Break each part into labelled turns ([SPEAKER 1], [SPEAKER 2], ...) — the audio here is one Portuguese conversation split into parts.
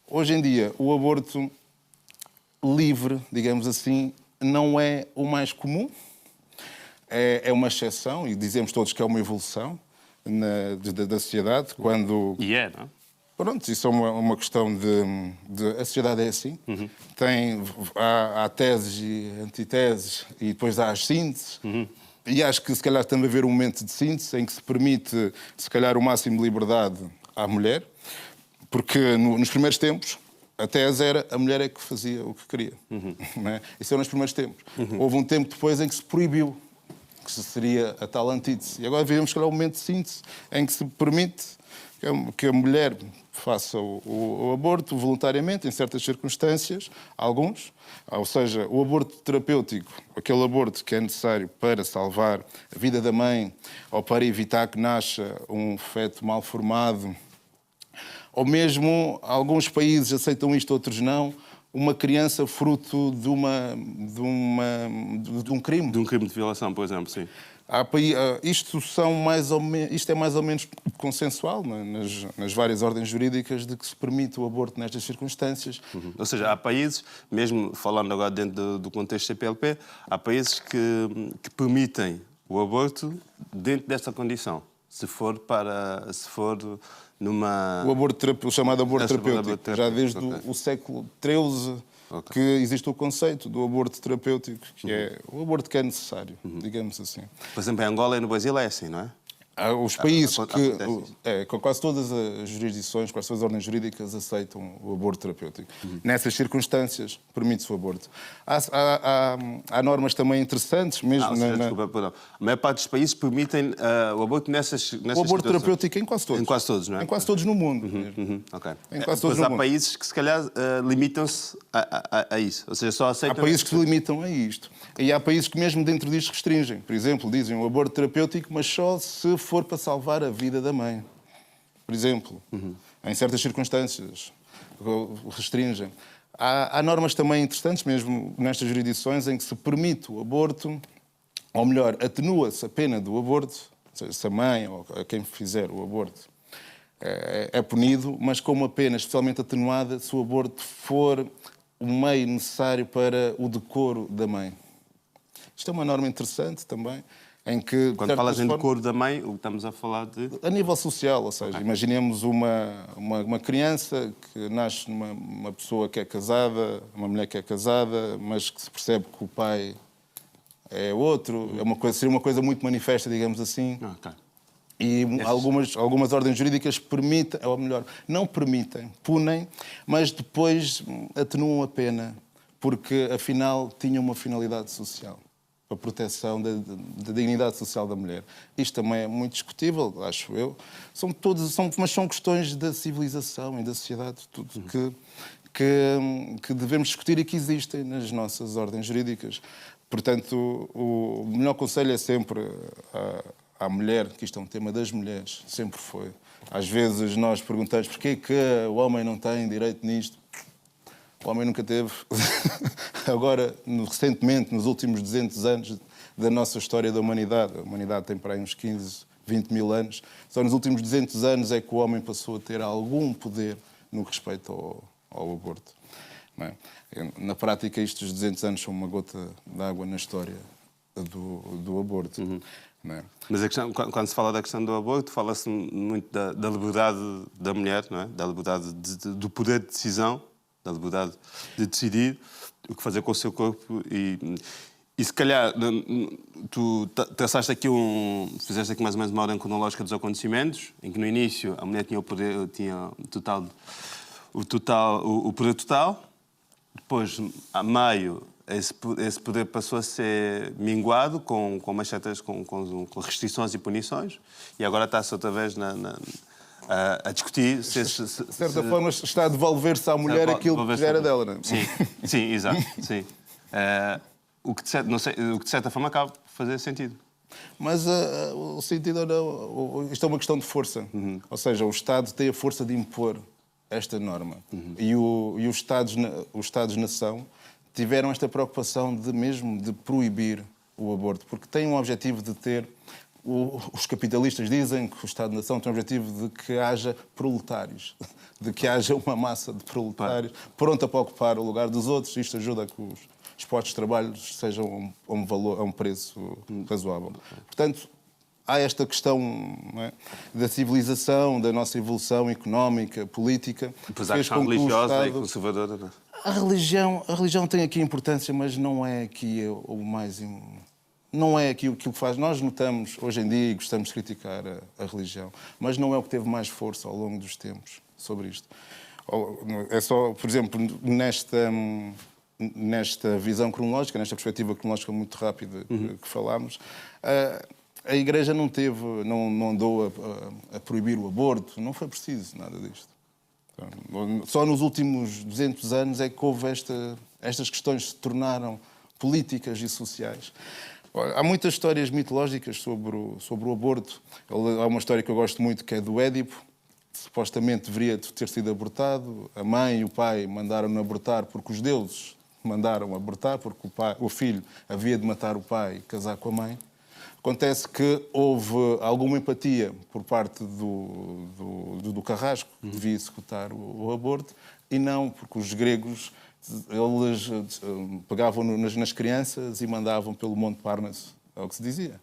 [SPEAKER 1] Hoje em dia, o aborto livre, digamos assim, não é o mais comum. É uma exceção, e dizemos todos que é uma evolução da sociedade, quando...
[SPEAKER 2] E é, não?
[SPEAKER 1] Pronto, isso é uma questão de... A sociedade é assim. Há teses e antiteses, e depois há as sínteses. E acho que, se calhar, tem de haver um momento de síntese em que se permite, se calhar, o máximo de liberdade à mulher, porque nos primeiros tempos a tese era a mulher é que fazia o que queria. Não é? Isso era nos primeiros tempos. Houve um tempo depois em que se proibiu, que seria a tal antítese. E agora vivemos, se calhar, um momento de síntese em que se permite que a mulher faça o aborto voluntariamente, em certas circunstâncias, alguns. Ou seja, o aborto terapêutico, aquele aborto que é necessário para salvar a vida da mãe ou para evitar que nasça um feto mal formado. Ou mesmo, alguns países aceitam isto, outros não, uma criança fruto de um crime.
[SPEAKER 2] De um crime de violação, por exemplo, sim.
[SPEAKER 1] Isto é mais ou menos consensual, nas várias ordens jurídicas, de que se permite o aborto nestas circunstâncias.
[SPEAKER 2] Ou seja, há países, mesmo falando agora dentro do contexto CPLP, há países que permitem o aborto dentro desta condição. Se for numa...
[SPEAKER 1] O chamado aborto terapêutico. Já desde o século XIII que existe o conceito do aborto terapêutico, que é o aborto que é necessário, digamos assim.
[SPEAKER 2] Por exemplo, em Angola e no Brasil é assim, não é?
[SPEAKER 1] Há os países com quase todas as jurisdições, quase todas as ordens jurídicas aceitam o aborto terapêutico. Nessas circunstâncias, permite-se o aborto. Há normas também interessantes, mesmo...
[SPEAKER 2] Desculpa, perdão. A maior parte dos países permitem o aborto nessas
[SPEAKER 1] o aborto terapêutico em quase todos.
[SPEAKER 2] Em quase todos, não é?
[SPEAKER 1] Em quase todos no mundo.
[SPEAKER 2] Ok.
[SPEAKER 1] Em quase todos no
[SPEAKER 2] há
[SPEAKER 1] mundo.
[SPEAKER 2] países que, se calhar, limitam-se a isso. Ou seja, só aceitam...
[SPEAKER 1] Há países que se limitam a isto. E há países que mesmo dentro disto restringem. Por exemplo, dizem o aborto terapêutico, mas só se for para salvar a vida da mãe. Por exemplo, em certas circunstâncias, restringem. Há normas também interessantes, mesmo nestas jurisdições, em que se permite o aborto, ou melhor, atenua-se a pena do aborto, ou seja, se a mãe ou a quem fizer o aborto é punido, mas com uma pena especialmente atenuada se o aborto for o meio necessário para o decoro da mãe. Isto é uma norma interessante também, em que...
[SPEAKER 2] Quando falas em decoro da mãe, o que estamos a falar de...
[SPEAKER 1] A nível social, ou seja, imaginemos uma criança que nasce numa pessoa que é casada, uma mulher que é casada, mas que se percebe que o pai é outro, seria uma coisa muito manifesta, digamos assim. E algumas ordens jurídicas permitem, ou melhor, não permitem, punem, mas depois atenuam a pena, porque afinal tinha uma finalidade social, a proteção da dignidade social da mulher. Isto também é muito discutível, acho eu. Mas são questões da civilização e da sociedade, tudo que devemos discutir e que existem nas nossas ordens jurídicas. Portanto, o melhor conselho é sempre à mulher, que isto é um tema das mulheres, sempre foi. Às vezes nós perguntamos porquê que o homem não tem direito nisto. O homem nunca teve. Agora, recentemente, nos últimos 200 anos da nossa história da humanidade, a humanidade tem para aí uns 15, 20 mil anos, só nos últimos 200 anos é que o homem passou a ter algum poder no respeito ao aborto. Não é? Na prática, estes 200 anos são uma gota de água na história do aborto. Não é?
[SPEAKER 2] Mas a questão, quando se fala da questão do aborto, fala-se muito da liberdade da mulher, não é? Da liberdade do poder de decisão, da liberdade de decidir o que fazer com o seu corpo e se calhar tu traçaste aqui fizeste aqui mais ou menos uma ordem cronológica dos acontecimentos, em que no início a mulher tinha o poder, tinha o poder total, depois a meio esse poder passou a ser minguado com restrições e punições, e agora está-se outra vez a discutir se...
[SPEAKER 1] De certa forma está a devolver-se à mulher aquilo que era dela, não é?
[SPEAKER 2] Sim, exato. Sim. O que de certa forma acaba por fazer sentido.
[SPEAKER 1] Mas o sentido não... Isto é uma questão de força. Ou seja, o Estado tem a força de impor esta norma. E os Estados-nação tiveram esta preocupação de proibir o aborto, porque têm um objetivo de ter os capitalistas dizem que o Estado-nação tem o objetivo de que haja proletários, de que haja uma massa de proletários pronta para ocupar o lugar dos outros. Isto ajuda a que os postos de trabalho sejam a um preço razoável. Portanto, há esta questão, não é, da civilização, da nossa evolução económica, política.
[SPEAKER 2] Depois há a questão religiosa e conservadora. Não é?
[SPEAKER 1] A religião tem aqui importância, mas não é aqui o mais... Não é aqui o que faz. Nós notamos, hoje em dia, e gostamos de criticar a religião, mas não é o que teve mais força ao longo dos tempos sobre isto. É só, por exemplo, nesta visão cronológica, nesta perspectiva cronológica muito rápida que falámos, a Igreja não andou a proibir o aborto, não foi preciso nada disto. Só nos últimos 200 anos é que houve estas questões se tornaram políticas e sociais. Há muitas histórias mitológicas sobre o aborto. Há uma história que eu gosto muito, que é do Édipo, que supostamente deveria ter sido abortado. A mãe e o pai mandaram-no abortar porque os deuses mandaram abortar, porque o filho havia de matar o pai e casar com a mãe. Acontece que houve alguma empatia por parte do Carrasco, que devia executar o aborto, e não porque os gregos eles pegavam nas crianças e mandavam pelo Monte Parnaso, é o que se dizia.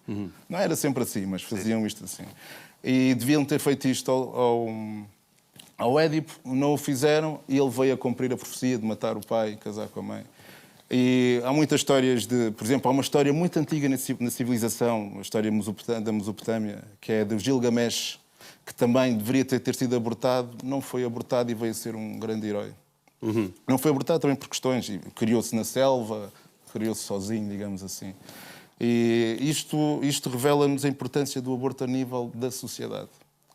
[SPEAKER 1] Não era sempre assim, mas faziam isto assim. E deviam ter feito isto ao Édipo, não o fizeram, e ele veio a cumprir a profecia de matar o pai e casar com a mãe. E há muitas histórias por exemplo, há uma história muito antiga na civilização, a história da Mesopotâmia, que é do Gilgamesh, que também deveria ter sido abortado, não foi abortado e veio a ser um grande herói. Não foi abortado também por questões, criou-se na selva, criou-se sozinho, digamos assim. E isto revela-nos a importância do aborto a nível da sociedade.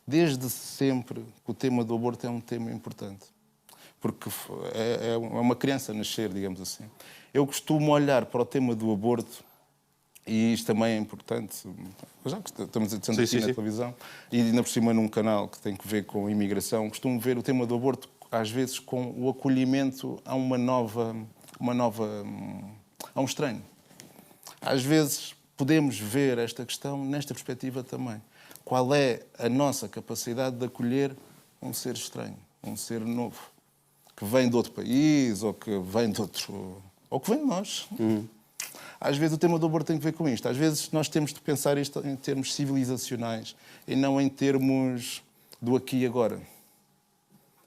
[SPEAKER 1] Desde sempre que o tema do aborto é um tema importante. Porque é uma criança a nascer, digamos assim. Eu costumo olhar para o tema do aborto, e isto também é importante, já que estamos aqui na televisão, e ainda por cima num canal que tem que ver com a imigração, costumo ver o tema do aborto, às vezes, com o acolhimento a a um estranho. Às vezes podemos ver esta questão nesta perspectiva também. Qual é a nossa capacidade de acolher um ser estranho, um ser novo, que vem de outro país ou que vem de outro... ou que vem de nós. Às vezes o tema do aborto tem que ver com isto. Às vezes nós temos de pensar isto em termos civilizacionais e não em termos do aqui e agora.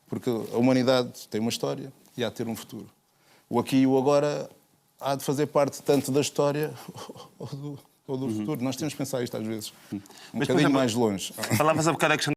[SPEAKER 1] Porque a humanidade tem uma história e há de ter um futuro. O aqui e o agora há de fazer parte tanto da história ou do futuro. Nós temos de pensar isto às vezes um bocadinho mais longe.
[SPEAKER 2] Falavas há bocado a questão